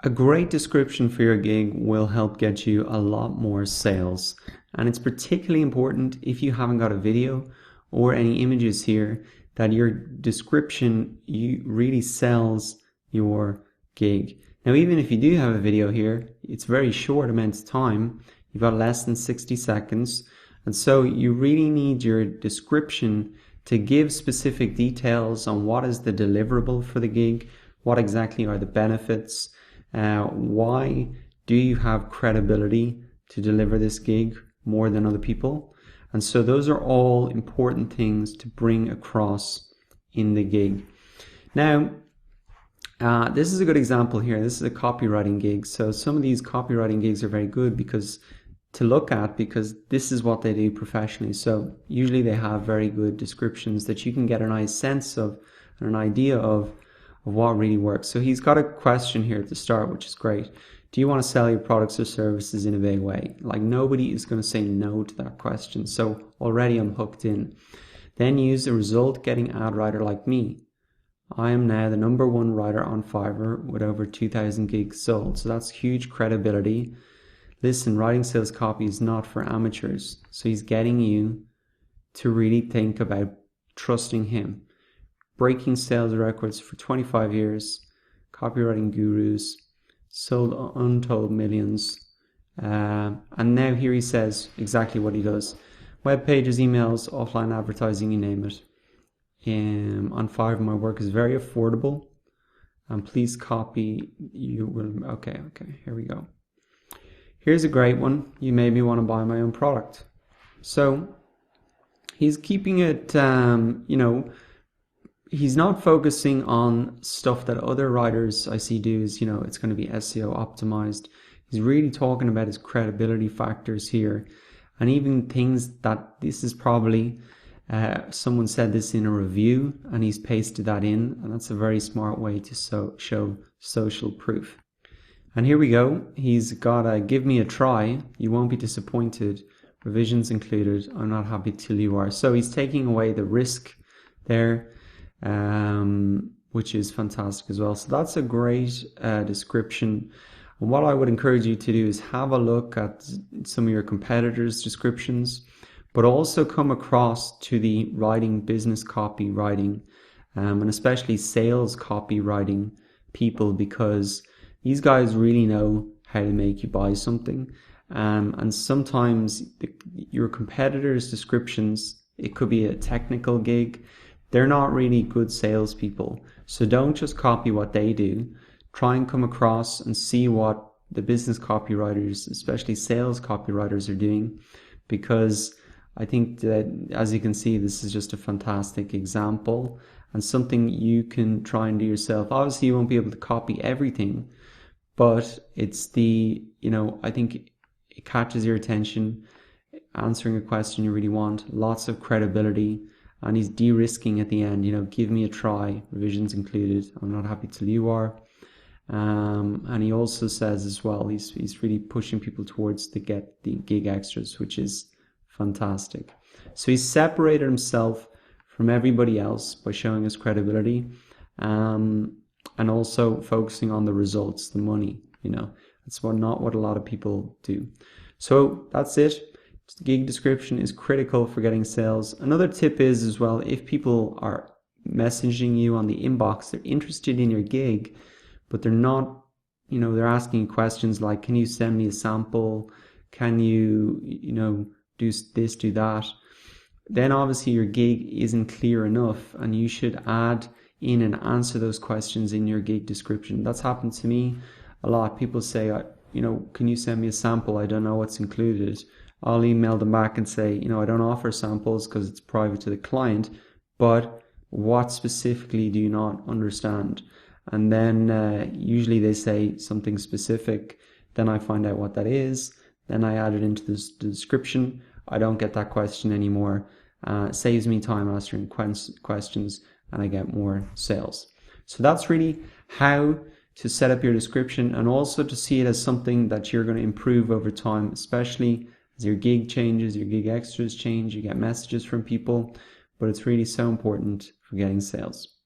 A great description for your gig will help get you a lot more sales. And it's particularly important if you haven't got a video or any images here, that your description really sells your gig. Now, even if you do have a video here, it's very short amount of time. You've got less than 60 seconds. And so you really need your description to give specific details on what is the deliverable for the gig, what exactly are the benefits, why do you have credibility to deliver this gig more than other people. And so those are all important things to bring across in the gig. Now, this is a good example here. This is a copywriting gig. So some of these copywriting gigs are very good because this is what they do professionally. So usually they have very good descriptions that you can get a nice sense of and an idea of what really works. So he's got a question here at the start, which is great. Do you want to sell your products or services in a big way? Like, nobody is going to say no to that question. So already I'm hooked in. Then use a result getting ad writer like me. I am now the #1 writer on Fiverr with over 2,000 gigs sold. So that's huge credibility. Listen, writing sales copy is not for amateurs. So he's getting you to really think about trusting him. Breaking sales records for 25 years, copywriting gurus, sold untold millions. And now here he says exactly what he does. Web pages, emails, offline advertising, you name it. On Fiverr, my work is very affordable. And please copy. Okay, here we go. Here's a great one. You made me want to buy my own product. So he's keeping it, he's not focusing on stuff that other writers I see do is, it's going to be SEO optimized. He's really talking about his credibility factors here. And even things that this is probably, someone said this in a review and he's pasted that in. And that's a very smart way to show social proof. And here we go. He's got a give me a try. You won't be disappointed. Revisions included. I'm not happy till you are. So he's taking away the risk there. Which is fantastic as well. So that's a great description. And what I would encourage you to do is have a look at some of your competitors' descriptions, but also come across to the writing, business copywriting, and especially sales copywriting people, because these guys really know how to make you buy something. And sometimes your competitors' descriptions, it could be a technical gig. They're not really good salespeople. So don't just copy what they do. Try and come across and see what the business copywriters, especially sales copywriters, are doing. Because I think that, as you can see, this is just a fantastic example and something you can try and do yourself. Obviously, you won't be able to copy everything, but it's I think it catches your attention, answering a question you really want, lots of credibility. And he's de-risking at the end, give me a try, revisions included. I'm not happy till you are. And he also says as well, he's really pushing people towards the gig extras, which is fantastic. So he's separated himself from everybody else by showing his credibility, and also focusing on the results, the money. That's not what a lot of people do. So that's it. Gig description is critical for getting sales. Another tip is as well, if people are messaging you on the inbox, they're interested in your gig, but they're not, they're asking questions like, can you send me a sample? Can you, do this, do that? Then obviously your gig isn't clear enough, and you should add in and answer those questions in your gig description. That's happened to me a lot. People say, can you send me a sample? I don't know what's included. I'll email them back and say, I don't offer samples because it's private to the client, but what specifically do you not understand? And then usually they say something specific. Then I find out what that is. Then I add it into the description. I don't get that question anymore. Saves me time answering questions, and I get more sales. So that's really how to set up your description, and also to see it as something that you're going to improve over time, especially as your gig changes, your gig extras change, you get messages from people, but it's really so important for getting sales.